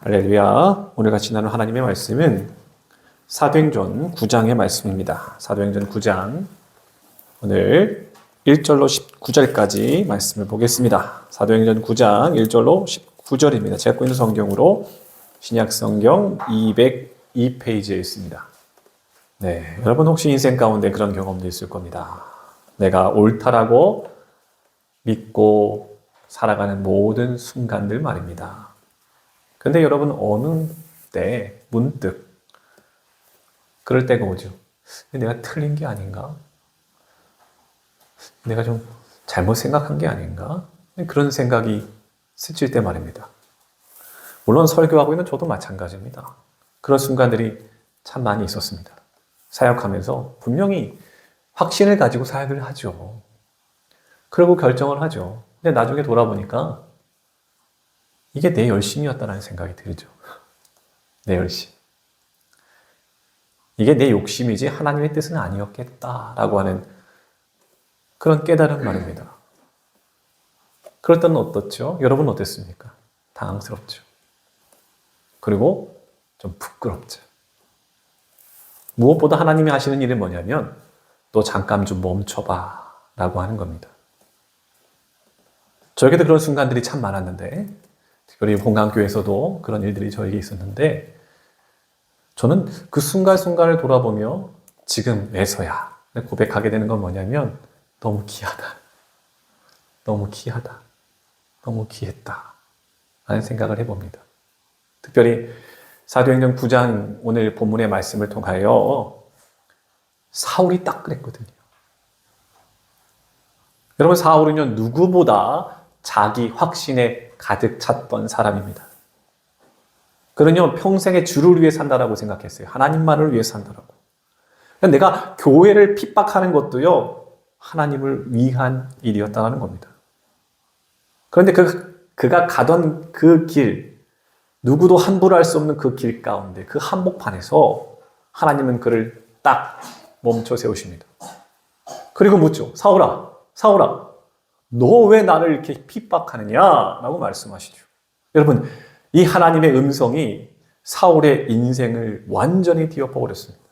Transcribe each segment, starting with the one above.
할렐루야. 오늘 같이 나눌 하나님의 말씀은 사도행전 9장의 말씀입니다. 사도행전 9장 오늘 1절로 19절까지 말씀을 보겠습니다. 사도행전 9장 1절로 19절입니다. 제가 갖고 있는 성경으로 신약성경 202페이지에 있습니다. 네, 여러분 혹시 인생 가운데 그런 경험도 있을 겁니다. 내가 옳다라고 믿고 살아가는 모든 순간들 말입니다. 근데 여러분 어느 때 문득 그럴 때가 오죠. 내가 틀린 게 아닌가? 내가 좀 잘못 생각한 게 아닌가? 그런 생각이 스칠 때 말입니다. 물론 설교하고 있는 저도 마찬가지입니다. 그런 순간들이 참 많이 있었습니다. 사역하면서 분명히 확신을 가지고 사역을 하죠. 그리고 결정을 하죠. 근데 나중에 돌아보니까 이게 내 열심이었다는 생각이 들죠. 내 열심. 이게 내 욕심이지 하나님의 뜻은 아니었겠다라고 하는 그런 깨달은 말입니다. 그럴 때는 어떻죠? 여러분 어땠습니까? 당황스럽죠. 그리고 좀 부끄럽죠. 무엇보다 하나님이 하시는 일은 뭐냐면 너 잠깐 좀 멈춰봐 라고 하는 겁니다. 저에게도 그런 순간들이 참 많았는데 특별히 본강교에서도 그런 일들이 저에게 있었는데 저는 그 순간순간을 돌아보며 지금에서야 고백하게 되는 건 뭐냐면 너무 귀하다. 너무 귀하다. 너무 귀했다. 라는 생각을 해봅니다. 특별히 사도행전 9장 오늘 본문의 말씀을 통하여 사울이 딱 그랬거든요. 여러분 사울은요 누구보다 자기 확신에 가득 찼던 사람입니다. 그는요 평생에 주를 위해 산다라고 생각했어요. 하나님만을 위해 산다라고. 내가 교회를 핍박하는 것도요 하나님을 위한 일이었다는 겁니다. 그런데 그가 가던 그 길, 누구도 함부로 할 수 없는 그 길 가운데 그 한복판에서 하나님은 그를 딱 멈춰 세우십니다. 그리고 묻죠. 사울아, 사울아, 너 왜 나를 이렇게 핍박하느냐? 라고 말씀하시죠. 여러분, 이 하나님의 음성이 사울의 인생을 완전히 뒤엎어버렸습니다.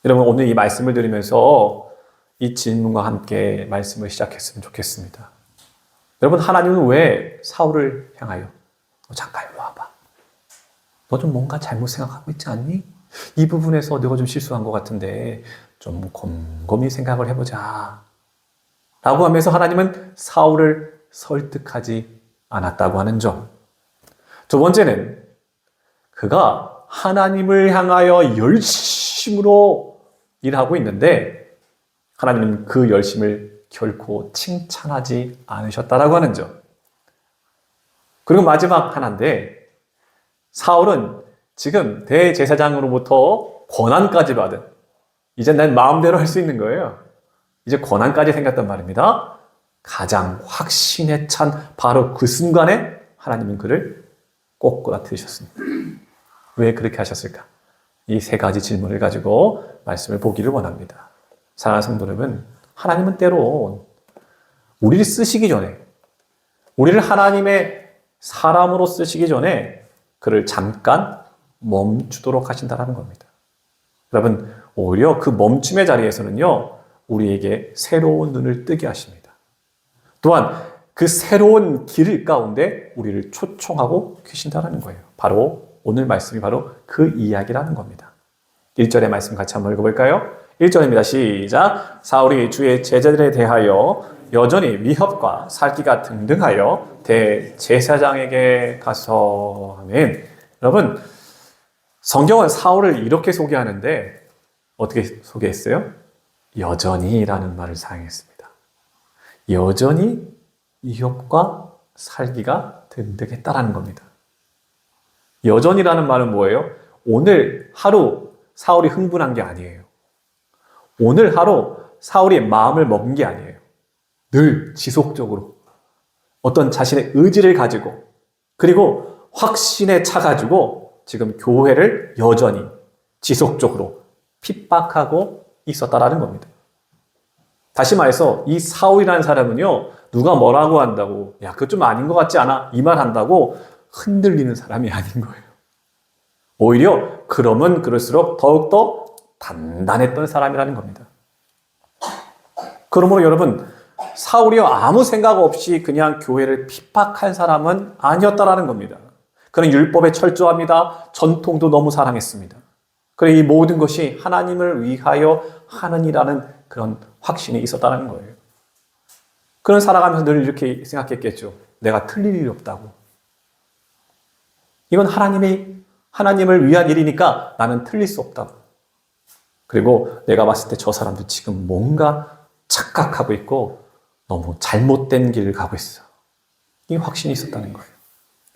여러분, 오늘 이 말씀을 들으면서 이 질문과 함께 말씀을 시작했으면 좋겠습니다. 여러분, 하나님은 왜 사울을 향하여 너 잠깐 일로 와봐. 너 좀 뭔가 잘못 생각하고 있지 않니? 이 부분에서 너가 좀 실수한 것 같은데 좀 곰곰이 생각을 해보자. 라고 하면서 하나님은 사울을 설득하지 않았다고 하는 점. 두 번째는 그가 하나님을 향하여 열심으로 일하고 있는데 하나님은 그 열심을 결코 칭찬하지 않으셨다라고 하는 점. 그리고 마지막 하나인데 사울은 지금 대제사장으로부터 권한까지 받은 이제 난 마음대로 할 수 있는 거예요. 이제 권한까지 생겼단 말입니다. 가장 확신에 찬 바로 그 순간에 하나님은 그를 꼬꾸라뜨리셨습니다. 왜 그렇게 하셨을까? 이 세 가지 질문을 가지고 말씀을 보기를 원합니다. 사랑하는 성도 여러분, 하나님은 때로 우리를 쓰시기 전에, 우리를 하나님의 사람으로 쓰시기 전에 그를 잠깐 멈추도록 하신다는 겁니다. 여러분, 오히려 그 멈춤의 자리에서는요, 우리에게 새로운 눈을 뜨게 하십니다. 또한 그 새로운 길 가운데 우리를 초청하고 계신다는 거예요. 바로 오늘 말씀이 바로 그 이야기라는 겁니다. 1절의 말씀 같이 한번 읽어볼까요? 1절입니다. 시작. 사울이 주의 제자들에 대하여 여전히 위협과 살기가 등등하여 대제사장에게 가서 하면 여러분 성경은 사울을 이렇게 소개하는데 어떻게 소개했어요? 여전히라는 말을 사용했습니다. 여전히 위협과 살기가 등등했다라는 겁니다. 여전히라는 말은 뭐예요? 오늘 하루 사울이 흥분한 게 아니에요. 오늘 하루 사울이 마음을 먹은 게 아니에요. 늘 지속적으로 어떤 자신의 의지를 가지고 그리고 확신에 차가지고 지금 교회를 여전히 지속적으로 핍박하고 있었다라는 겁니다. 다시 말해서 이 사울이라는 사람은요 누가 뭐라고 한다고 야 그거 좀 아닌 것 같지 않아? 이 말 한다고 흔들리는 사람이 아닌 거예요. 오히려 그러면 그럴수록 더욱더 단단했던 사람이라는 겁니다. 그러므로 여러분, 사울이요 아무 생각 없이 그냥 교회를 핍박한 사람은 아니었다라는 겁니다. 그는 율법에 철저합니다. 전통도 너무 사랑했습니다. 그리고 이 모든 것이 하나님을 위하여 하느니라는 그런 확신이 있었다는 거예요. 그는 살아가면서 늘 이렇게 생각했겠죠. 내가 틀릴 일이 없다고. 이건 하나님을 위한 일이니까 나는 틀릴 수 없다고. 그리고 내가 봤을 때 저 사람도 지금 뭔가 착각하고 있고 너무 잘못된 길을 가고 있어. 이 확신이 있었다는 거예요.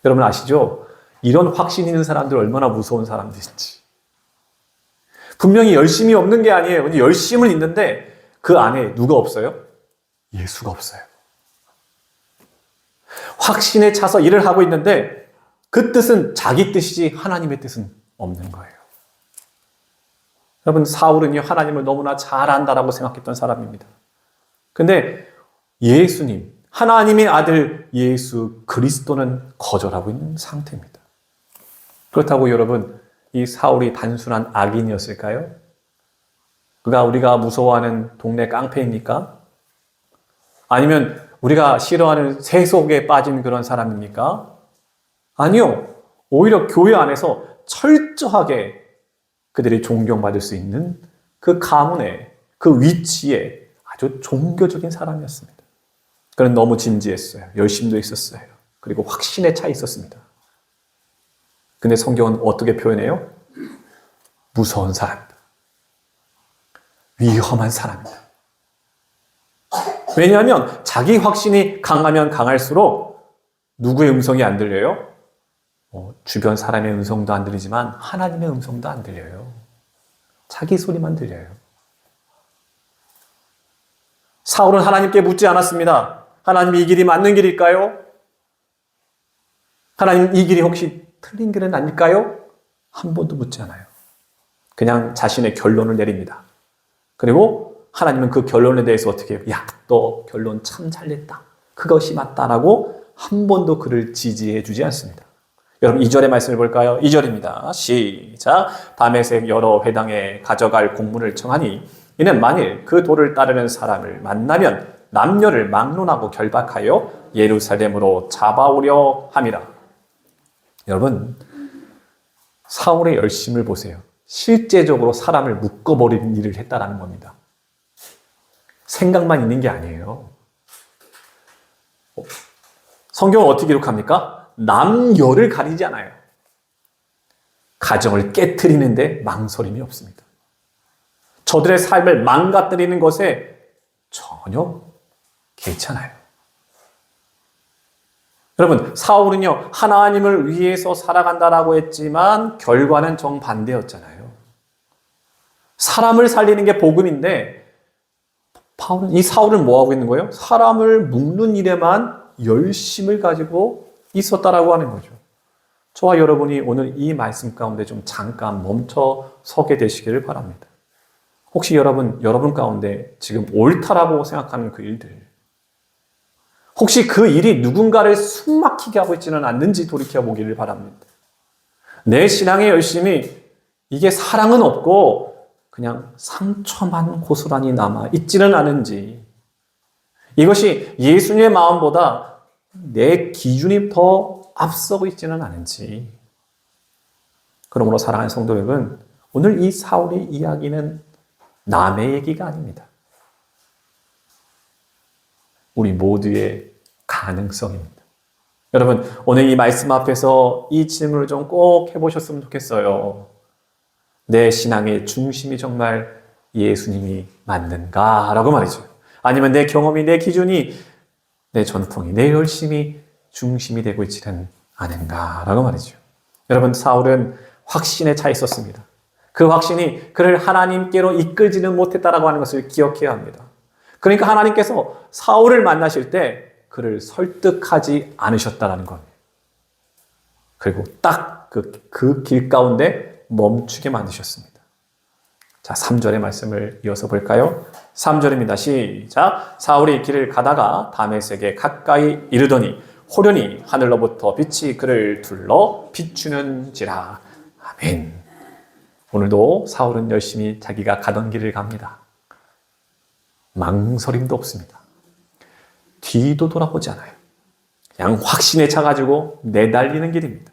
여러분 아시죠? 이런 확신 있는 사람들 얼마나 무서운 사람들인지. 분명히 열심이 없는 게 아니에요. 근데 열심은 있는데 그 안에 누가 없어요? 예수가 없어요. 확신에 차서 일을 하고 있는데 그 뜻은 자기 뜻이지 하나님의 뜻은 없는 거예요. 여러분 사울은요 하나님을 너무나 잘 안다라고 생각했던 사람입니다. 근데 예수님, 하나님의 아들 예수 그리스도는 거절하고 있는 상태입니다. 그렇다고 여러분 이 사울이 단순한 악인이었을까요? 그가 우리가 무서워하는 동네 깡패입니까? 아니면 우리가 싫어하는 세속에 빠진 그런 사람입니까? 아니요. 오히려 교회 안에서 철저하게 그들이 존경받을 수 있는 그 가문에, 그 위치에 아주 종교적인 사람이었습니다. 그는 너무 진지했어요. 열심도 있었어요. 그리고 확신에 차 있었습니다. 근데 성경은 어떻게 표현해요? 무서운 사람이다. 위험한 사람이다. 왜냐하면 자기 확신이 강하면 강할수록 누구의 음성이 안 들려요? 주변 사람의 음성도 안 들리지만 하나님의 음성도 안 들려요. 자기 소리만 들려요. 사울은 하나님께 묻지 않았습니다. 하나님 이 길이 맞는 길일까요? 하나님 이 길이 혹시 틀린 길은 아닐까요? 한 번도 묻지 않아요. 그냥 자신의 결론을 내립니다. 그리고 하나님은 그 결론에 대해서 어떻게 해요? 야, 너 결론 참 잘냈다. 그것이 맞다라고 한 번도 그를 지지해 주지 않습니다. 여러분 2절의 말씀을 볼까요? 2절입니다. 시작. 다메섹 여러 회당에 가져갈 공문을 청하니 이는 만일 그 도를 따르는 사람을 만나면 남녀를 막론하고 결박하여 예루살렘으로 잡아오려 함이라. 여러분 사울의 열심을 보세요. 실제적으로 사람을 묶어버리는 일을 했다라는 겁니다. 생각만 있는 게 아니에요. 성경은 어떻게 기록합니까? 남녀를 가리지 않아요. 가정을 깨트리는데 망설임이 없습니다. 저들의 삶을 망가뜨리는 것에 전혀 괜찮아요. 여러분 사울은요 하나님을 위해서 살아간다라고 했지만 결과는 정반대였잖아요. 사람을 살리는 게 복음인데 이 사울은 뭐 하고 있는 거예요? 사람을 묶는 일에만 열심을 가지고 있었다라고 하는 거죠. 저와 여러분이 오늘 이 말씀 가운데 좀 잠깐 멈춰 서게 되시기를 바랍니다. 혹시 여러분 가운데 지금 옳다라고 생각하는 그 일들, 혹시 그 일이 누군가를 숨막히게 하고 있지는 않는지 돌이켜보기를 바랍니다. 내 신앙의 열심이 이게 사랑은 없고 그냥 상처만 고스란히 남아 있지는 않은지, 이것이 예수님의 마음보다 내 기준이 더 앞서고 있지는 않은지. 그러므로 사랑하는 성도 여러분, 오늘 이 사울의 이야기는 남의 얘기가 아닙니다. 우리 모두의 가능성입니다. 여러분, 오늘 이 말씀 앞에서 이 질문을 좀 꼭 해보셨으면 좋겠어요. 내 신앙의 중심이 정말 예수님이 맞는가? 라고 말이죠. 아니면 내 경험이, 내 기준이, 내 전통이, 내 열심이 중심이 되고 있지는 않은가? 라고 말이죠. 여러분, 사울은 확신에 차 있었습니다. 그 확신이 그를 하나님께로 이끌지는 못했다라고 하는 것을 기억해야 합니다. 그러니까 하나님께서 사울을 만나실 때 그를 설득하지 않으셨다라는 겁니다. 그리고 딱 그 길 가운데 멈추게 만드셨습니다. 자, 3절의 말씀을 이어서 볼까요? 3절입니다. 시작. 사울이 길을 가다가 다메섹에 가까이 이르더니 호련히 하늘로부터 빛이 그를 둘러 비추는지라. 아멘. 오늘도 사울은 열심히 자기가 가던 길을 갑니다. 망설임도 없습니다. 뒤도 돌아보지 않아요. 그냥 확신에 차가지고 내달리는 길입니다.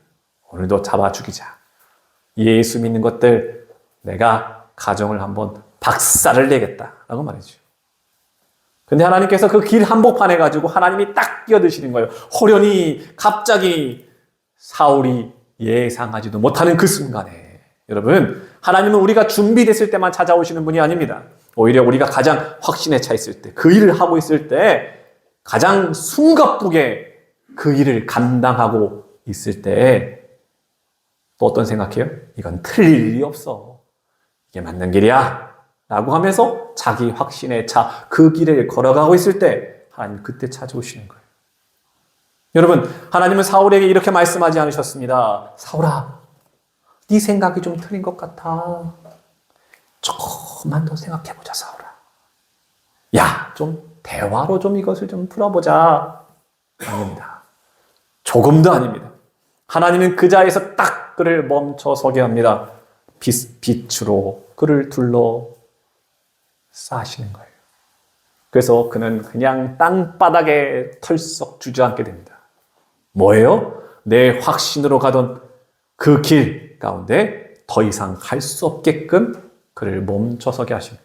오늘도 잡아 죽이자. 예수 믿는 것들 내가 가정을 한번 박살을 내겠다라고 말이죠. 근데 하나님께서 그 길 한복판에 가지고 하나님이 딱 끼어드시는 거예요. 호련히 갑자기 사울이 예상하지도 못하는 그 순간에 여러분, 하나님은 우리가 준비됐을 때만 찾아오시는 분이 아닙니다. 오히려 우리가 가장 확신에 차 있을 때, 그 일을 하고 있을 때 가장 숨가쁘게 그 일을 감당하고 있을 때 또 어떤 생각해요? 이건 틀릴 일이 없어. 이게 맞는 길이야. 라고 하면서 자기 확신에 차 그 길을 걸어가고 있을 때 하나님 그때 찾아오시는 거예요. 여러분, 하나님은 사울에게 이렇게 말씀하지 않으셨습니다. 사울아, 네 생각이 좀 틀린 것 같아. 조금만 더 생각해보자, 사울아. 야, 좀 대화로 좀 이것을 좀 풀어보자. 아닙니다. 조금도 아닙니다. 하나님은 그 자리에서 딱 그를 멈춰서게 합니다. 빛으로 그를 둘러 싸시는 거예요. 그래서 그는 그냥 땅바닥에 털썩 주저앉게 됩니다. 뭐예요? 내 확신으로 가던 그 길 가운데 더 이상 갈 수 없게끔 그를 멈춰서게 하십니다.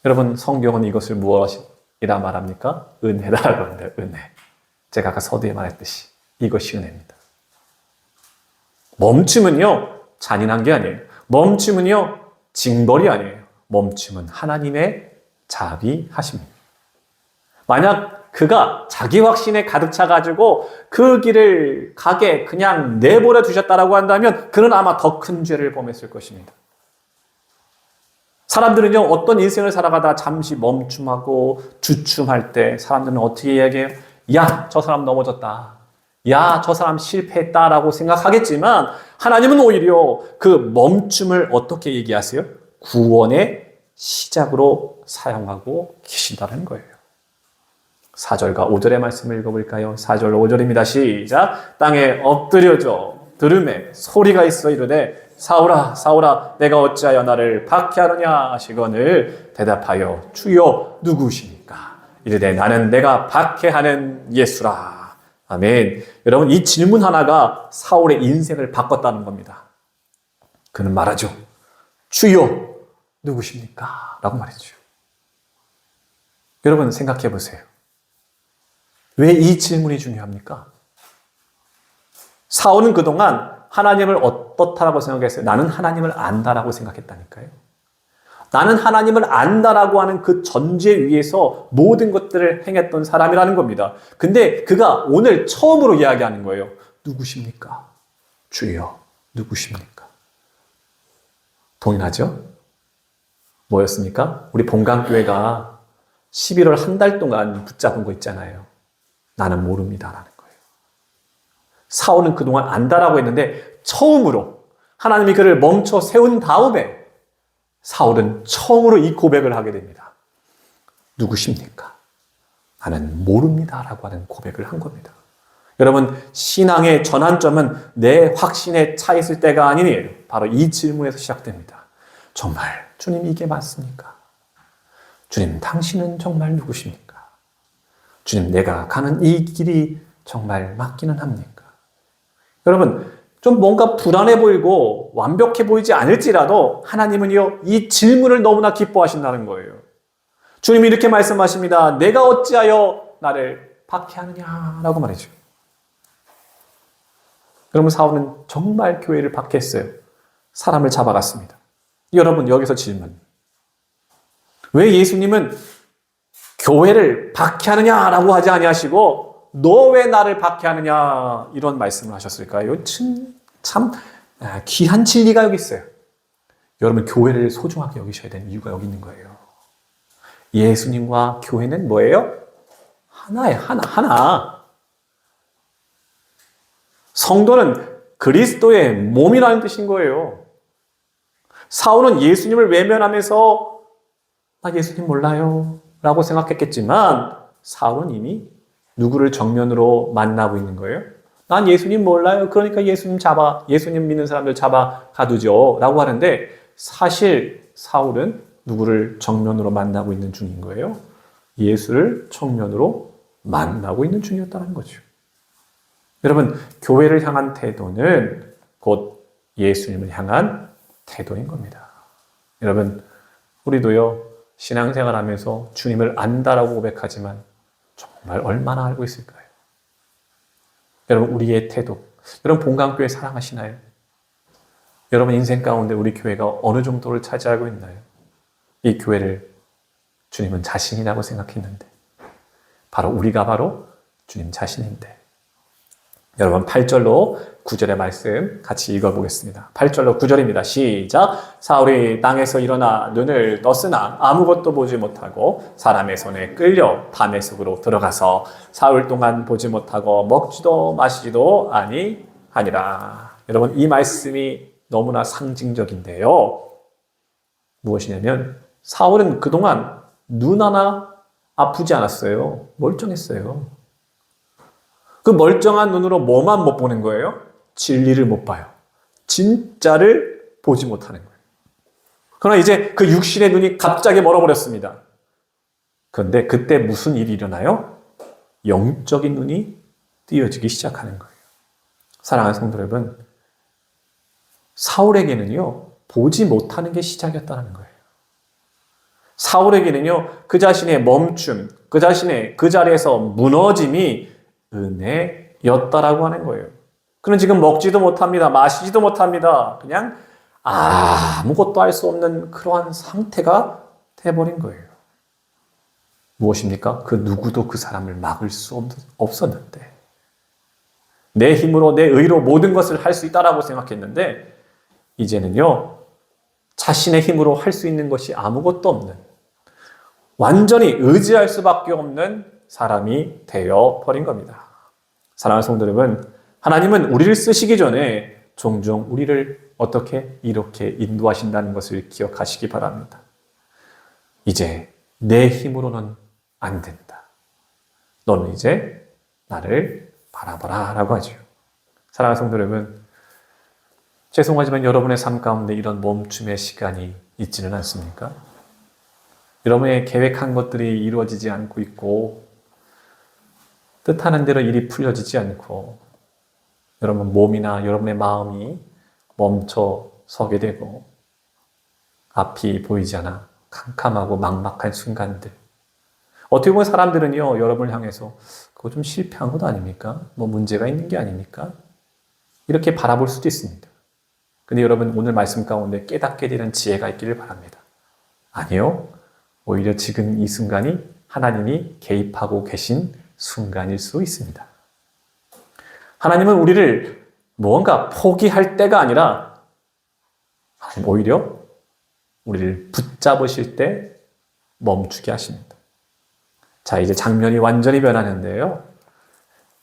여러분, 성경은 이것을 무엇이라 말합니까? 은혜다라고 합니다. 은혜. 제가 아까 서두에 말했듯이 이것이 은혜입니다. 멈춤은요, 잔인한 게 아니에요. 멈춤은요, 징벌이 아니에요. 멈춤은 하나님의 자비하십니다. 만약 그가 자기 확신에 가득 차가지고 그 길을 가게 그냥 내버려 두셨다라고 한다면 그는 아마 더 큰 죄를 범했을 것입니다. 사람들은요, 어떤 인생을 살아가다 잠시 멈춤하고 주춤할 때 사람들은 어떻게 이야기해요? 야, 저 사람 넘어졌다. 야, 저 사람 실패했다라고 생각하겠지만 하나님은 오히려 그 멈춤을 어떻게 얘기하세요? 구원의 시작으로 사용하고 계신다는 거예요. 4절과 5절의 말씀을 읽어볼까요? 4절 5절입니다. 시작. 땅에 엎드려져 들음에 소리가 있어 이르되 사울아 사울아 내가 어찌하여 나를 박해하느냐 하시거늘 대답하여 주여 누구시니까? 이르되 나는 내가 박해하는 예수라. 아멘. 여러분, 이 질문 하나가 사울의 인생을 바꿨다는 겁니다. 그는 말하죠. 주여 누구십니까? 라고 말했죠. 여러분 생각해 보세요. 왜 이 질문이 중요합니까? 사울은 그동안 하나님을 어떻다라고 생각했어요? 나는 하나님을 안다라고 생각했다니까요. 나는 하나님을 안다라고 하는 그 전제 위에서 모든 것들을 행했던 사람이라는 겁니다. 근데 그가 오늘 처음으로 이야기하는 거예요. 누구십니까? 주여, 누구십니까? 동일하죠? 뭐였습니까? 우리 본강교회가 11월 한 달 동안 붙잡은 거 있잖아요. 나는 모릅니다라는 거예요. 사울은 그동안 안다라고 했는데 처음으로 하나님이 그를 멈춰 세운 다음에 사울은 처음으로 이 고백을 하게 됩니다. 누구십니까? 나는 모릅니다라고 하는 고백을 한 겁니다. 여러분, 신앙의 전환점은 내 확신에 차 있을 때가 아니에요. 바로 이 질문에서 시작됩니다. 정말 주님 이게 맞습니까? 주님 당신은 정말 누구십니까? 주님 내가 가는 이 길이 정말 맞기는 합니까? 여러분, 좀 뭔가 불안해 보이고 완벽해 보이지 않을지라도 하나님은요, 이 질문을 너무나 기뻐하신다는 거예요. 주님이 이렇게 말씀하십니다. 내가 어찌하여 나를 박해하느냐라고 말이죠. 여러분, 사울은 정말 교회를 박해했어요. 사람을 잡아갔습니다. 여러분, 여기서 질문. 왜 예수님은 교회를 박해하느냐라고 하지 아니하시고 너 왜 나를 박해하느냐 이런 말씀을 하셨을까요? 참 귀한 진리가 여기 있어요. 여러분, 교회를 소중하게 여기셔야 되는 이유가 여기 있는 거예요. 예수님과 교회는 뭐예요? 하나예요. 하나. 성도는 그리스도의 몸이라는 뜻인 거예요. 사울은 예수님을 외면하면서 나 예수님 몰라요 라고 생각했겠지만 사울은 이미 누구를 정면으로 만나고 있는 거예요? 난 예수님 몰라요. 그러니까 예수님 믿는 사람들 잡아 가두죠. 라고 하는데 사실 사울은 누구를 정면으로 만나고 있는 중인 거예요? 예수를 정면으로 만나고 있는 중이었다는 거죠. 여러분, 교회를 향한 태도는 곧 예수님을 향한 태도인 겁니다. 여러분, 우리도요, 신앙생활 하면서 주님을 안다라고 고백하지만 정말 얼마나 알고 있을까요? 여러분, 우리의 태도. 여러분, 본강교회 사랑하시나요? 여러분 인생 가운데 우리 교회가 어느 정도를 차지하고 있나요? 이 교회를 주님은 자신이라고 생각했는데 바로 우리가 바로 주님 자신인데 여러분 8절로 9절의 말씀 같이 읽어보겠습니다. 8절로 9절입니다. 시작! 사울이 땅에서 일어나 눈을 떴으나 아무것도 보지 못하고 사람의 손에 끌려 다메섹으로 들어가서 사흘 동안 보지 못하고 먹지도 마시지도 아니하니라. 여러분 이 말씀이 너무나 상징적인데요. 무엇이냐면 사울은 그동안 눈 하나 아프지 않았어요. 멀쩡했어요. 그 멀쩡한 눈으로 뭐만 못 보는 거예요? 진리를 못 봐요. 진짜를 보지 못하는 거예요. 그러나 이제 그 육신의 눈이 갑자기 멀어버렸습니다. 그런데 그때 무슨 일이 일어나요? 영적인 눈이 띄어지기 시작하는 거예요. 사랑하는 성도 여러분, 사울에게는요, 보지 못하는 게 시작이었다는 거예요. 사울에게는요, 그 자신의 멈춤, 그 자신의 그 자리에서 무너짐이 은혜였다라고 하는 거예요. 그는 지금 먹지도 못합니다. 마시지도 못합니다. 그냥 아무것도 할 수 없는 그러한 상태가 돼버린 거예요. 무엇입니까? 그 누구도 그 사람을 막을 수 없었는데 내 힘으로 내 의로 모든 것을 할 수 있다라고 생각했는데 이제는요 자신의 힘으로 할 수 있는 것이 아무것도 없는 완전히 의지할 수밖에 없는 사람이 되어 버린 겁니다. 사랑하는 성도 여러분, 하나님은 우리를 쓰시기 전에 종종 우리를 어떻게 이렇게 인도하신다는 것을 기억하시기 바랍니다. 이제 내 힘으로는 안 된다. 너는 이제 나를 바라보라 라고 하죠. 사랑하는 성도 여러분, 죄송하지만 여러분의 삶 가운데 이런 멈춤의 시간이 있지는 않습니까? 여러분의 계획한 것들이 이루어지지 않고 있고 뜻하는 대로 일이 풀려지지 않고 여러분 몸이나 여러분의 마음이 멈춰 서게 되고 앞이 보이지 않아 캄캄하고 막막한 순간들 어떻게 보면 사람들은요 여러분을 향해서 그거 좀 실패한 것 아닙니까? 뭐 문제가 있는 게 아닙니까? 이렇게 바라볼 수도 있습니다. 근데 여러분 오늘 말씀 가운데 깨닫게 되는 지혜가 있기를 바랍니다. 아니요. 오히려 지금 이 순간이 하나님이 개입하고 계신 순간일 수 있습니다. 하나님은 우리를 무언가 포기할 때가 아니라 오히려 우리를 붙잡으실 때 멈추게 하십니다. 자, 이제 장면이 완전히 변하는데요.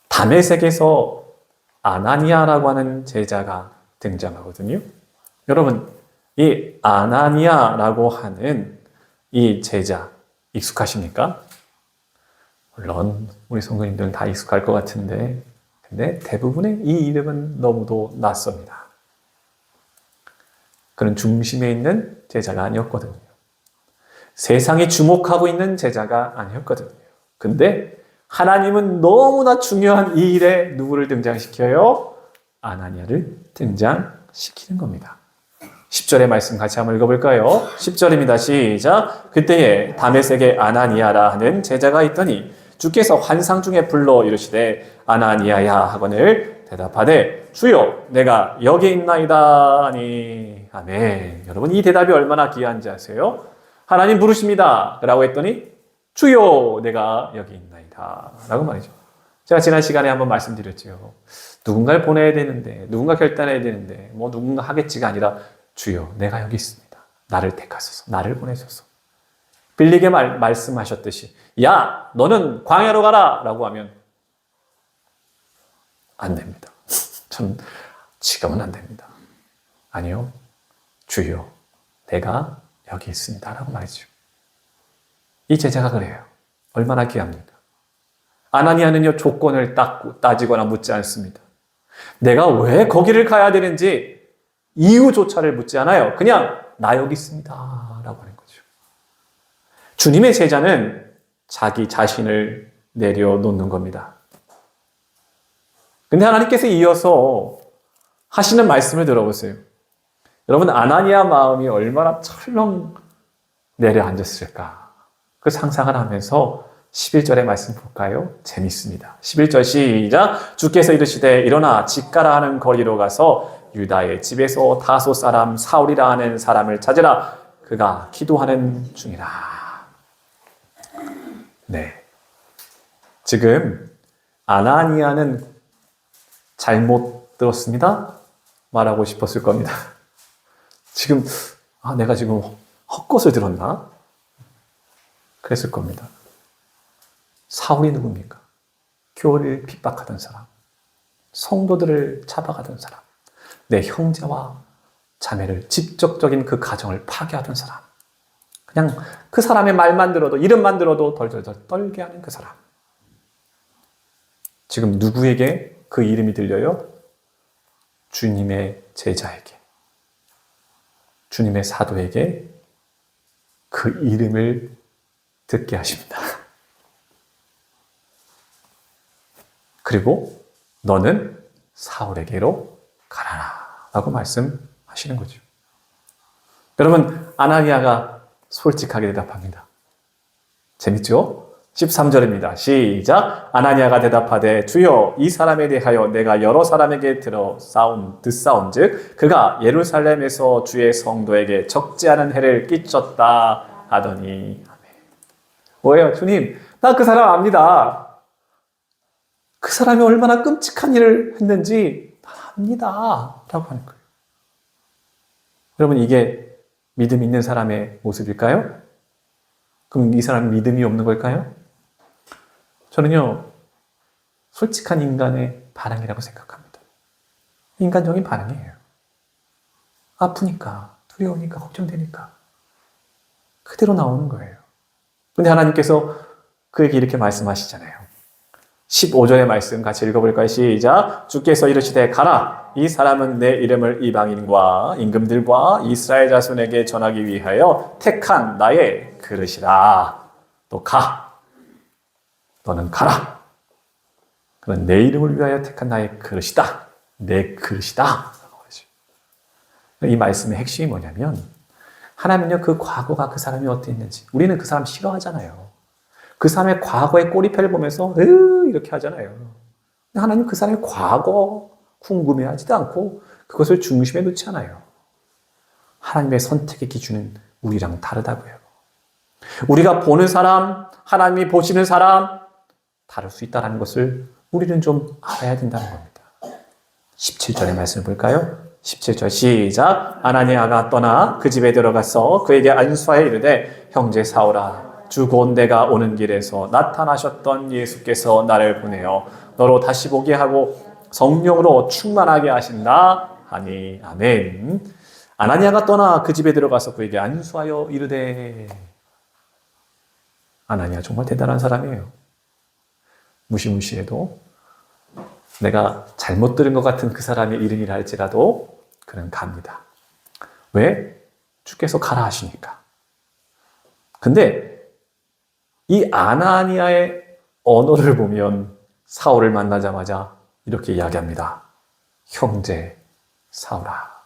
다메섹에서 아나니아라고 하는 제자가 등장하거든요. 여러분, 이 아나니아라고 하는 이 제자 익숙하십니까? 물론 우리 성도님들은 다 익숙할 것 같은데 근데 대부분의 이 이름은 너무도 낯섭니다. 그는 중심에 있는 제자가 아니었거든요. 세상이 주목하고 있는 제자가 아니었거든요. 근데 하나님은 너무나 중요한 이 일에 누구를 등장시켜요? 아나니아를 등장시키는 겁니다. 10절의 말씀 같이 한번 읽어볼까요? 10절입니다. 시작! 그때에 다메섹에 아나니아라 하는 제자가 있더니 주께서 환상 중에 불러 이르시되 아나니아야 하거늘 대답하되 주여 내가 여기 있나이다 하니 아멘. 여러분 이 대답이 얼마나 귀한지 아세요? 하나님 부르십니다 라고 했더니 주여 내가 여기 있나이다 라고 말이죠. 제가 지난 시간에 한번 말씀드렸죠. 누군가를 보내야 되는데 누군가 결단해야 되는데 뭐 누군가 하겠지가 아니라 주여 내가 여기 있습니다. 나를 택하소서 나를 보내소서. 빌리게 말씀하셨듯이 야 너는 광야로 가라 라고 하면 안 됩니다. 전 지금은 안 됩니다. 아니요. 주여 내가 여기 있습니다 라고 말이죠. 이 제자가 그래요. 얼마나 귀합니까? 아나니아는요, 조건을 따지거나 묻지 않습니다. 내가 왜 거기를 가야 되는지 이유조차를 묻지 않아요. 그냥 나 여기 있습니다 라고 하는 거죠. 주님의 제자는 자기 자신을 내려놓는 겁니다. 근데 하나님께서 이어서 하시는 말씀을 들어보세요. 여러분, 아나니아 마음이 얼마나 철렁 내려앉았을까? 그 상상을 하면서 11절의 말씀 볼까요? 재밌습니다. 11절 시작. 주께서 이르시되 일어나 집가라 하는 거리로 가서 유다의 집에서 다소 사람 사울이라 하는 사람을 찾으라. 그가 기도하는 중이라. 네. 지금 아나니아는 잘못 들었습니다 말하고 싶었을 겁니다. 지금 내가 지금 헛것을 들었나? 그랬을 겁니다. 사울이 누굽니까? 교회를 핍박하던 사람, 성도들을 잡아가던 사람, 내 형제와 자매를 직접적인 그 가정을 파괴하던 사람, 그냥 그 사람의 말만 들어도, 이름만 들어도 덜덜덜 떨게 하는 그 사람. 지금 누구에게 그 이름이 들려요? 주님의 제자에게, 주님의 사도에게 그 이름을 듣게 하십니다. 그리고 너는 사울에게로 가라 라고 말씀하시는 거죠. 여러분, 아나니아가 솔직하게 대답합니다. 재밌죠? 13절입니다. 시작. 아나니아가 대답하되 주여 이 사람에 대하여 내가 여러 사람에게 듣사온 즉 그가 예루살렘에서 주의 성도에게 적지 않은 해를 끼쳤다 하더니. 아멘. 뭐예요? 주님, 나 그 사람 압니다. 그 사람이 얼마나 끔찍한 일을 했는지 다 압니다 라고 하는 거예요. 여러분, 이게 믿음 있는 사람의 모습일까요? 그럼 이 사람이 믿음이 없는 걸까요? 저는요, 솔직한 인간의 반응이라고 생각합니다. 인간적인 반응이에요. 아프니까, 두려우니까, 걱정되니까 그대로 나오는 거예요. 그런데 하나님께서 그에게 이렇게 말씀하시잖아요. 15절의 말씀 같이 읽어볼까요? 시작. 주께서 이르시되 가라. 이 사람은 내 이름을 이방인과 임금들과 이스라엘 자손에게 전하기 위하여 택한 나의 그릇이라. 또 가. 너는 가라. 그는 내 이름을 위하여 택한 나의 그릇이다. 내 그릇이다. 이 말씀의 핵심이 뭐냐면, 하나님은요, 그 과거가 그 사람이 어땠는지, 우리는 그 사람 싫어하잖아요. 그 사람의 과거의 꼬리표를 보면서 이렇게 하잖아요. 하나님 그 사람의 과거 궁금해하지도 않고 그것을 중심에 놓지 않아요. 하나님의 선택의 기준은 우리랑 다르다고요. 우리가 보는 사람, 하나님이 보시는 사람 다를 수 있다는 것을 우리는 좀 알아야 된다는 겁니다. 17절의 말씀을 볼까요? 17절 시작. 아나니아가 떠나 그 집에 들어가서 그에게 안수하여 이르되 형제 사울아, 주 곧 내가 오는 길에서 나타나셨던 예수께서 나를 보내어 너로 다시 보게 하고 성령으로 충만하게 하신다 하니. 아멘. 아나니아가 떠나 그 집에 들어가서 그에게 안수하여 이르되. 아나니아 정말 대단한 사람이에요. 무시무시해도 내가 잘못 들은 것 같은 그 사람의 이름이라 할지라도 그는 갑니다. 왜? 주께서 가라 하시니까. 근데 이 아나니아의 언어를 보면 사울을 만나자마자 이렇게 이야기합니다. 형제 사울아.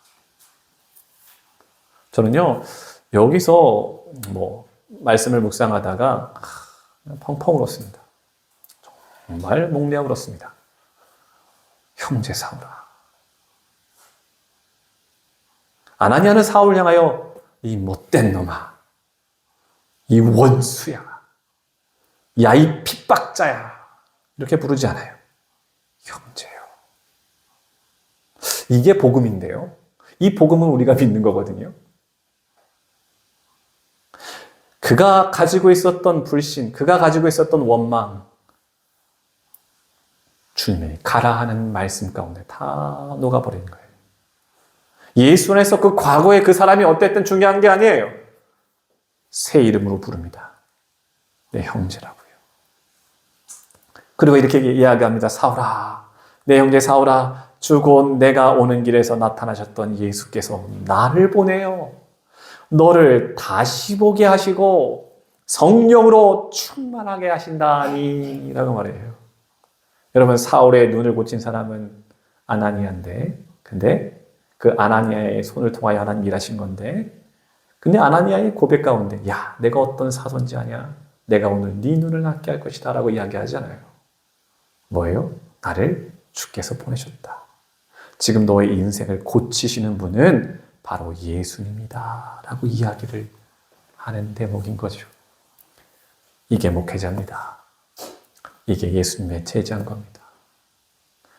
저는요, 여기서 말씀을 묵상하다가 펑펑 울었습니다. 정말 몽매하 울었습니다. 형제 사울아. 아나니아는 사울 향하여 이 못된 놈아, 이 원수야, 야 이 핍박자야 이렇게 부르지 않아요. 형제요. 이게 복음인데요. 이 복음은 우리가 믿는 거거든요. 그가 가지고 있었던 불신, 그가 가지고 있었던 원망, 주님이 가라 하는 말씀 가운데 다 녹아버리는 거예요. 예수 안에서 그 과거의 그 사람이 어땠든 중요한 게 아니에요. 새 이름으로 부릅니다. 내 형제라고요. 그리고 이렇게 이야기합니다. 사울아, 내 형제 사울아, 주 곧 내가 오는 길에서 나타나셨던 예수께서 나를 보내요. 너를 다시 보게 하시고 성령으로 충만하게 하신다니 라고 말해요. 여러분, 사울의 눈을 고친 사람은 아나니아인데, 근데 그 아나니아의 손을 통하여 하나님 일하신 건데, 근데 아나니아의 고백 가운데, 야, 내가 어떤 사선지 아냐? 내가 오늘 네 눈을 낫게 할 것이다 라고 이야기하잖아요. 뭐예요? 나를 주께서 보내셨다. 지금 너의 인생을 고치시는 분은 바로 예수님이다 라고 이야기를 하는 대목인 거죠. 이게 목회자입니다. 이게 예수님의 제자인 겁니다.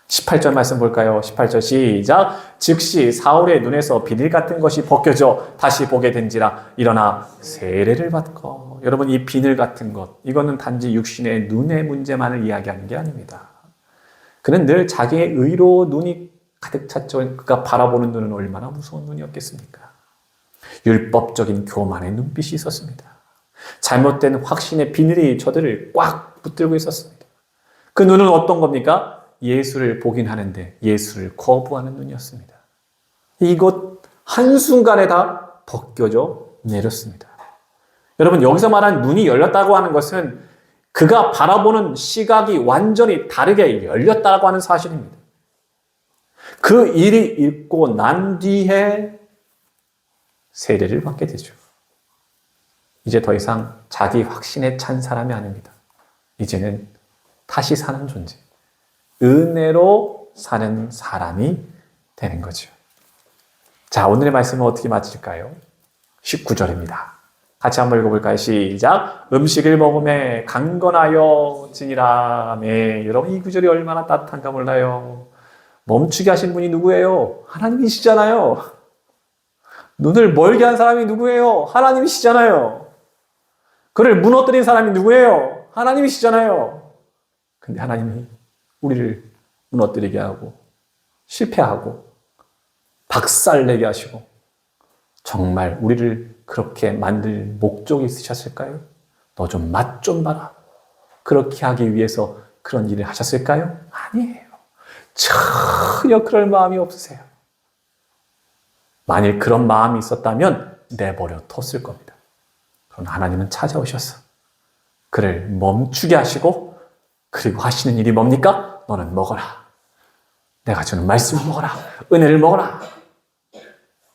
18절 말씀 볼까요? 18절 시작. 즉시 사울의 눈에서 비늘 같은 것이 벗겨져 다시 보게 된지라 일어나 세례를 받고. 여러분, 이 비늘 같은 것, 이거는 단지 육신의 눈의 문제만을 이야기하는 게 아닙니다. 그는 늘 자기의 의로 눈이 가득 찼죠. 그가 바라보는 눈은 얼마나 무서운 눈이었겠습니까? 율법적인 교만의 눈빛이 있었습니다. 잘못된 확신의 비늘이 저들을 꽉 붙들고 있었습니다. 그 눈은 어떤 겁니까? 예수를 보긴 하는데 예수를 거부하는 눈이었습니다. 이것 한순간에 다 벗겨져 내렸습니다. 여러분, 여기서 말한 눈이 열렸다고 하는 것은 그가 바라보는 시각이 완전히 다르게 열렸다고 하는 사실입니다. 그 일이 있고 난 뒤에 세례를 받게 되죠. 이제 더 이상 자기 확신에 찬 사람이 아닙니다. 이제는 다시 사는 존재, 은혜로 사는 사람이 되는 거죠. 자, 오늘의 말씀은 어떻게 마칠까요? 19절입니다. 같이 한번 읽어볼까요? 시작. 음식을 먹음에 강건하여 지니라매. 여러분, 이 구절이 얼마나 따뜻한가 몰라요. 멈추게 하신 분이 누구예요? 하나님이시잖아요. 눈을 멀게 한 사람이 누구예요? 하나님이시잖아요. 그를 무너뜨린 사람이 누구예요? 하나님이시잖아요. 근데 하나님이 우리를 무너뜨리게 하고 실패하고 박살내게 하시고 정말 우리를 그렇게 만들 목적이 있으셨을까요? 너 좀 맛 좀 봐라. 그렇게 하기 위해서 그런 일을 하셨을까요? 아니에요. 전혀 그럴 마음이 없으세요. 만일 그런 마음이 있었다면 내버려 뒀을 겁니다. 그러나 하나님은 찾아오셔서 그를 멈추게 하시고, 그리고 하시는 일이 뭡니까? 너는 먹어라. 내가 주는 말씀을 먹어라. 은혜를 먹어라.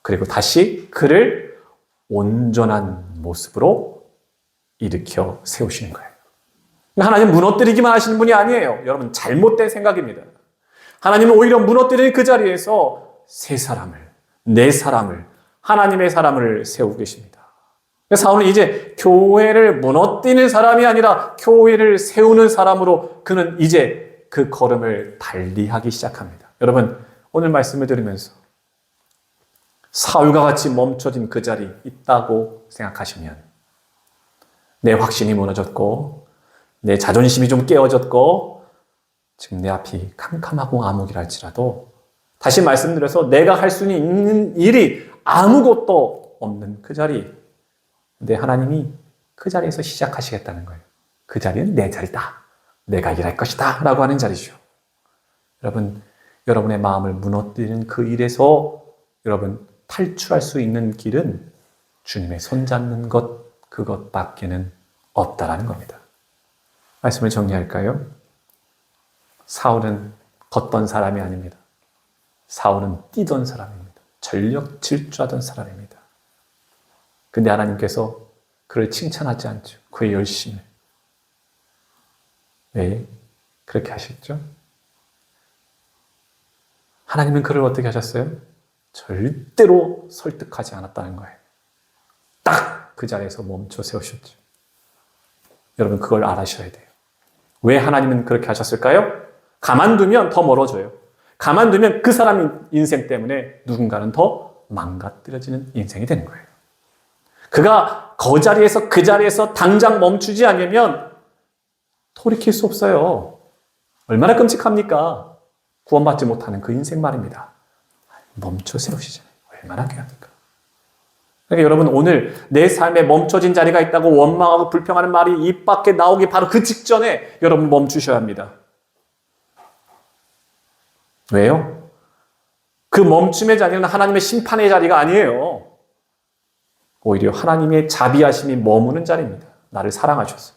그리고 다시 그를 온전한 모습으로 일으켜 세우시는 거예요. 하나님은 무너뜨리기만 하시는 분이 아니에요. 여러분, 잘못된 생각입니다. 하나님은 오히려 무너뜨리는 그 자리에서 새 사람을, 내 사람을, 하나님의 사람을 세우고 계십니다. 사울은 이제 교회를 무너뜨리는 사람이 아니라 교회를 세우는 사람으로 그는 이제 그 걸음을 달리하기 시작합니다. 여러분, 오늘 말씀을 들으면서 사울과 같이 멈춰진 그 자리 있다고 생각하시면, 내 확신이 무너졌고 내 자존심이 좀 깨어졌고 지금 내 앞이 캄캄하고 암흑이랄지라도 다시 말씀드려서 내가 할 수 있는 일이 아무것도 없는 그 자리, 근데 하나님이 그 자리에서 시작하시겠다는 거예요. 그 자리는 내 자리다. 내가 일할 것이다. 라고 하는 자리죠. 여러분, 여러분의 마음을 무너뜨리는 그 일에서 여러분 탈출할 수 있는 길은 주님의 손잡는 것, 그것밖에는 없다라는 겁니다. 말씀을 정리할까요? 사울은 걷던 사람이 아닙니다. 사울은 뛰던 사람입니다. 전력 질주하던 사람입니다. 근데 하나님께서 그를 칭찬하지 않죠. 그의 열심을. 왜 그렇게 하셨죠? 하나님은 그를 어떻게 하셨어요? 절대로 설득하지 않았다는 거예요. 딱 그 자리에서 멈춰 세우셨죠. 여러분, 그걸 알아셔야 돼요. 왜 하나님은 그렇게 하셨을까요? 가만두면 더 멀어져요. 가만두면 그 사람 인생 때문에 누군가는 더 망가뜨려지는 인생이 되는 거예요. 그가 그 자리에서 당장 멈추지 않으면 돌이킬 수 없어요. 얼마나 끔찍합니까? 구원받지 못하는 그 인생 말입니다. 멈춰 세우시잖아요. 얼마나 귀합니까? 그러니까 여러분 오늘 내 삶에 멈춰진 자리가 있다고 원망하고 불평하는 말이 입 밖에 나오기 바로 그 직전에 여러분 멈추셔야 합니다. 왜요? 그 멈춤의 자리는 하나님의 심판의 자리가 아니에요. 오히려 하나님의 자비하심이 머무는 자리입니다. 나를 사랑하셔서.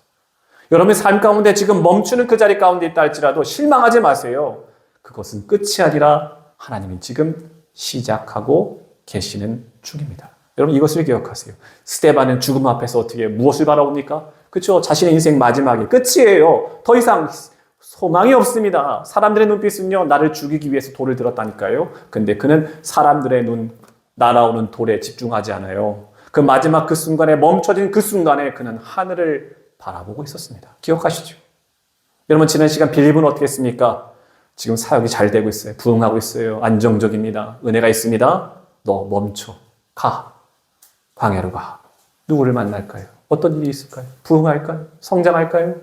여러분의 삶 가운데 지금 멈추는 그 자리 가운데 있다 할지라도 실망하지 마세요. 그것은 끝이 아니라 하나님이 지금 시작하고 계시는 중입니다. 여러분 이것을 기억하세요. 스데반은 죽음 앞에서 어떻게 무엇을 바라옵니까? 그렇죠. 자신의 인생 마지막이 끝이에요. 더 이상 소망이 없습니다. 사람들의 눈빛은요, 나를 죽이기 위해서 돌을 들었다니까요. 근데 그는 사람들의 눈, 날아오는 돌에 집중하지 않아요. 그 마지막 그 순간에 멈춰진 그 순간에 그는 하늘을 바라보고 있었습니다. 기억하시죠? 여러분 지난 시간 빌립은 어떻게 했습니까? 지금 사역이 잘 되고 있어요. 부흥하고 있어요. 안정적입니다. 은혜가 있습니다. 너 멈춰. 가. 광야로 가. 누구를 만날까요? 어떤 일이 있을까요? 부흥할까요? 성장할까요?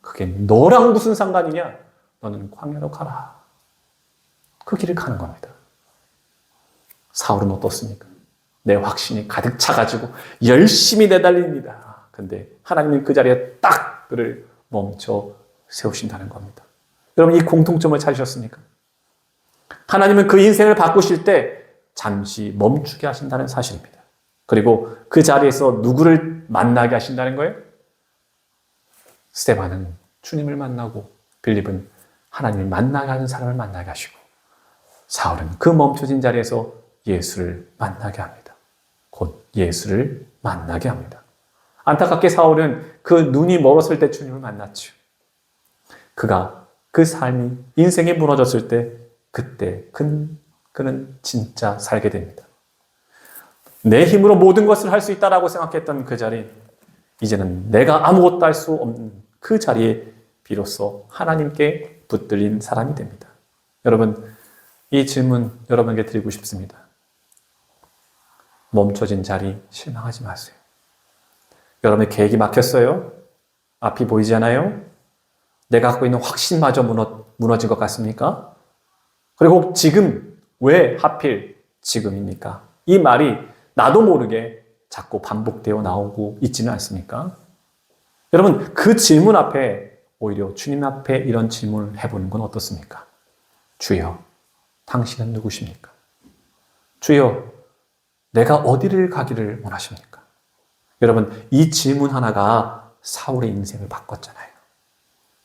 그게 너랑 무슨 상관이냐? 너는 광야로 가라. 그 길을 가는 겁니다. 사울은 어떻습니까? 내 확신이 가득 차가지고 열심히 내달립니다. 근데 하나님은 그 자리에 딱 그를 멈춰 세우신다는 겁니다. 여러분 이 공통점을 찾으셨습니까? 하나님은 그 인생을 바꾸실 때 잠시 멈추게 하신다는 사실입니다. 그리고 그 자리에서 누구를 만나게 하신다는 거예요? 스데반은 주님을 만나고 빌립은 하나님을 만나게 하는 사람을 만나게 하시고 사울은 그 멈춰진 자리에서 예수를 만나게 합니다. 곧 예수를 만나게 합니다. 안타깝게 사울은 그 눈이 멀었을 때 주님을 만났죠. 그가 그 삶이 인생이 무너졌을 때 그때 그는 진짜 살게 됩니다. 내 힘으로 모든 것을 할 수 있다라고 생각했던 그 자리, 이제는 내가 아무것도 할 수 없는 그 자리에 비로소 하나님께 붙들린 사람이 됩니다. 여러분, 이 질문 여러분에게 드리고 싶습니다. 멈춰진 자리 실망하지 마세요. 여러분의 계획이 막혔어요? 앞이 보이지 않아요? 내가 갖고 있는 확신마저 무너진 것 같습니까? 그리고 지금 왜 하필 지금입니까? 이 말이 나도 모르게 자꾸 반복되어 나오고 있지는 않습니까? 여러분 그 질문 앞에 오히려 주님 앞에 이런 질문을 해보는 건 어떻습니까? 주여, 당신은 누구십니까? 주여, 내가 어디를 가기를 원하십니까? 여러분 이 질문 하나가 사울의 인생을 바꿨잖아요.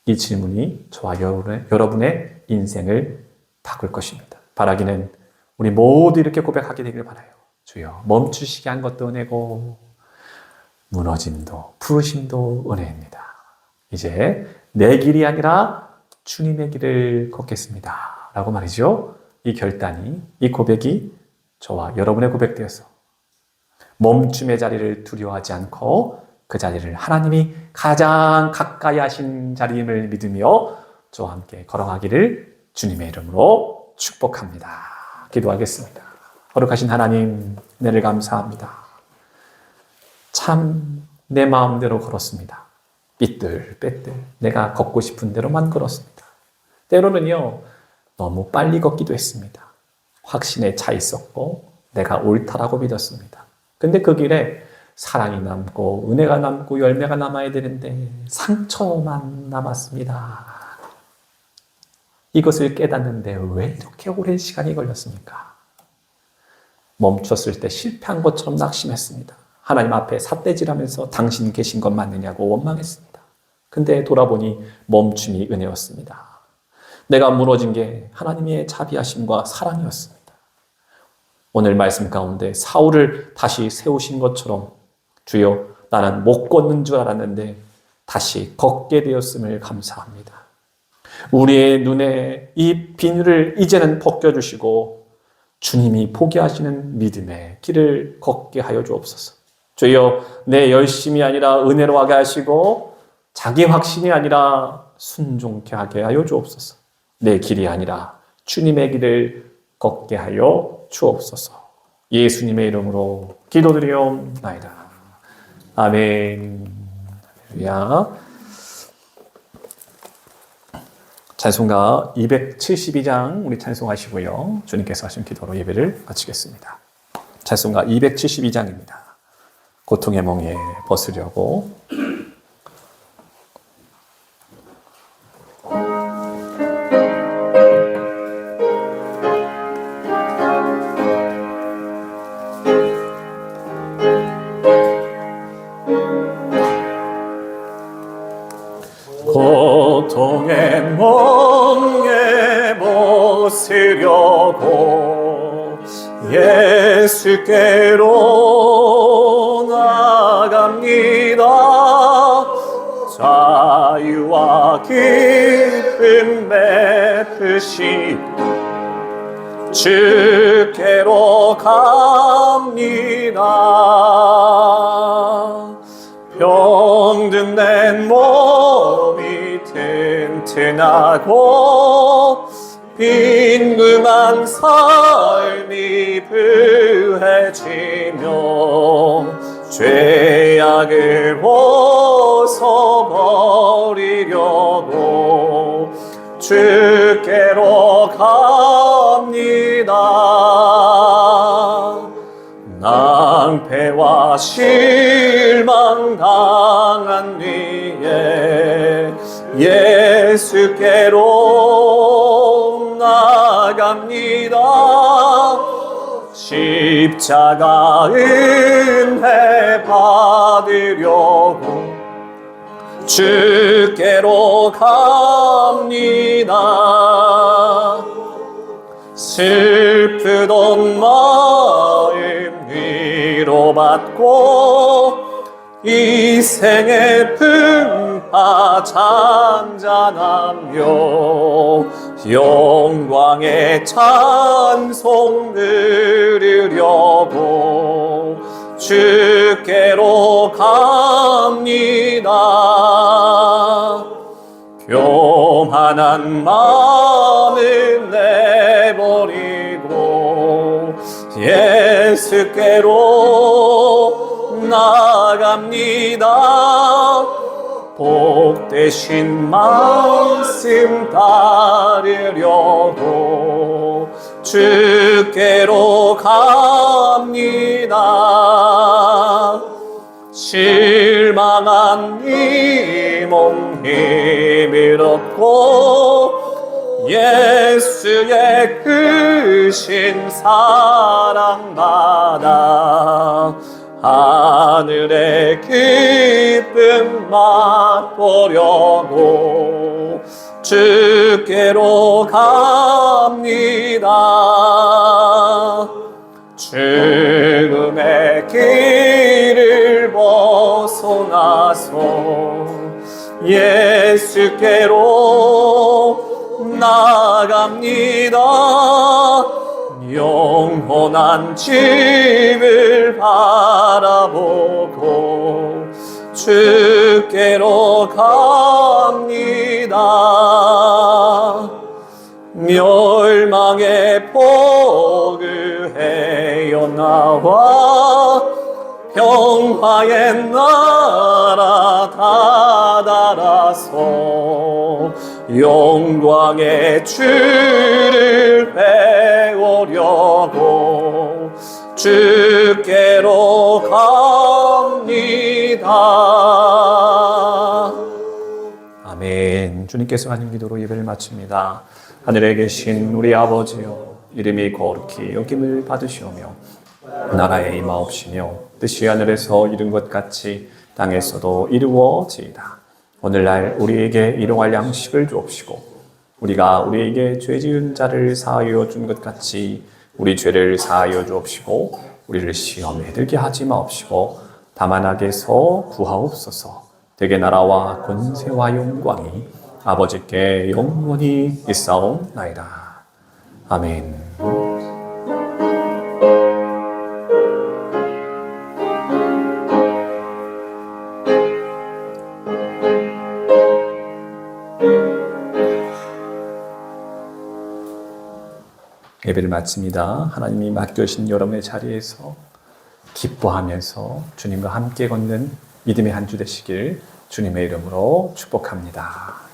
이 질문이 저와 여러분의 인생을 바꿀 것입니다. 바라기는 우리 모두 이렇게 고백하게 되길 바라요. 주여, 멈추시게 한 것도 은혜고 무너짐도 부르심도 은혜입니다. 이제 내 길이 아니라 주님의 길을 걷겠습니다. 라고 말이죠. 이 결단이, 이 고백이 저와 여러분의 고백되어서 멈춤의 자리를 두려워하지 않고 그 자리를 하나님이 가장 가까이 하신 자리임을 믿으며 저와 함께 걸어가기를 주님의 이름으로 축복합니다. 기도하겠습니다. 거룩하신 하나님, 은혜를 감사합니다. 참 내 마음대로 걸었습니다. 삐뚤빼뚤 내가 걷고 싶은 대로만 걸었습니다. 때로는요 너무 빨리 걷기도 했습니다. 확신에 차 있었고 내가 옳다라고 믿었습니다. 근데 그 길에 사랑이 남고 은혜가 남고 열매가 남아야 되는데 상처만 남았습니다. 이것을 깨닫는데 왜 이렇게 오랜 시간이 걸렸습니까? 멈췄을 때 실패한 것처럼 낙심했습니다. 하나님 앞에 삿대질하면서 당신 계신 것 맞느냐고 원망했습니다. 근데 돌아보니 멈춤이 은혜였습니다. 내가 무너진 게 하나님의 자비하심과 사랑이었습니다. 오늘 말씀 가운데 사울을 다시 세우신 것처럼 주여, 나는 못 걷는 줄 알았는데 다시 걷게 되었음을 감사합니다. 우리의 눈에 이 비늘을 이제는 벗겨주시고 주님이 보게 하시는 믿음의 길을 걷게 하여 주옵소서. 주여, 내 열심이 아니라 은혜로 하게 하시고 자기 확신이 아니라 순종케 하게 하여 주옵소서. 내 길이 아니라 주님의 길을 걷게 하여 주옵소서. 예수님의 이름으로 기도드리옵나이다. 아멘. 할렐루야. 찬송가 272장 우리 찬송하시고요. 주님께서 하신 기도로 예배를 마치겠습니다. 찬송가 272장입니다. 고통의 멍에 벗으려고. 고통의 멍에 벗으려고 예수께로 나갑니다. 자유와 기쁨 베푸시 주께로 갑니다. 병든 몸이 튼튼하고 빈금한 삶이 부해지며 죄악을 벗어버리려고 주께로 갑니다. 낭패와 실망 당한 뒤에 예수께로 나갑니다. 십자가 은혜 받으려고 주께로 갑니다. 슬프던 마음 위로받고 이 생의 풍파 잔잔하며 영광의 찬송 들으려고 주께로 갑니다. 교만한 마음을 내버리고 예수께로 나갑니다. 복되신 말씀 따르려고 주께로 갑니다. 실망한 이 몸 힘을 얻고 예수의 크신 사랑 받아 하늘의 기쁨 맛보려고 주께로 갑니다. 죽음의 길을 벗어나서 예수께로 나갑니다. 영원한 집을 바라보고 주께로 갑니다. 멸망의 폭을 헤어나와 평화의 나라 다다라서 영광의 주를 배우려고 주께로 갑니다. 아멘. 주님께서 하신 기도로 예배를 마칩니다. 하늘에 계신 우리 아버지여, 이름이 거룩히 여김을 받으시오며 나라에 임하옵시며 뜻이 하늘에서 이룬 것 같이 땅에서도 이루어지이다. 오늘날 우리에게 일용할 양식을 주옵시고 우리가 우리에게 죄 지은 자를 사하여 준 것 같이 우리 죄를 사하여 주옵시고 우리를 시험에 들게 하지 마옵시고 다만 악에서 구하옵소서. 대개 나라와 권세와 영광이 아버지께 영원히 있사옵나이다. 아멘. 예배를 마칩니다. 하나님이 맡겨주신 여러분의 자리에서 기뻐하면서 주님과 함께 걷는 믿음의 한 주 되시길 주님의 이름으로 축복합니다.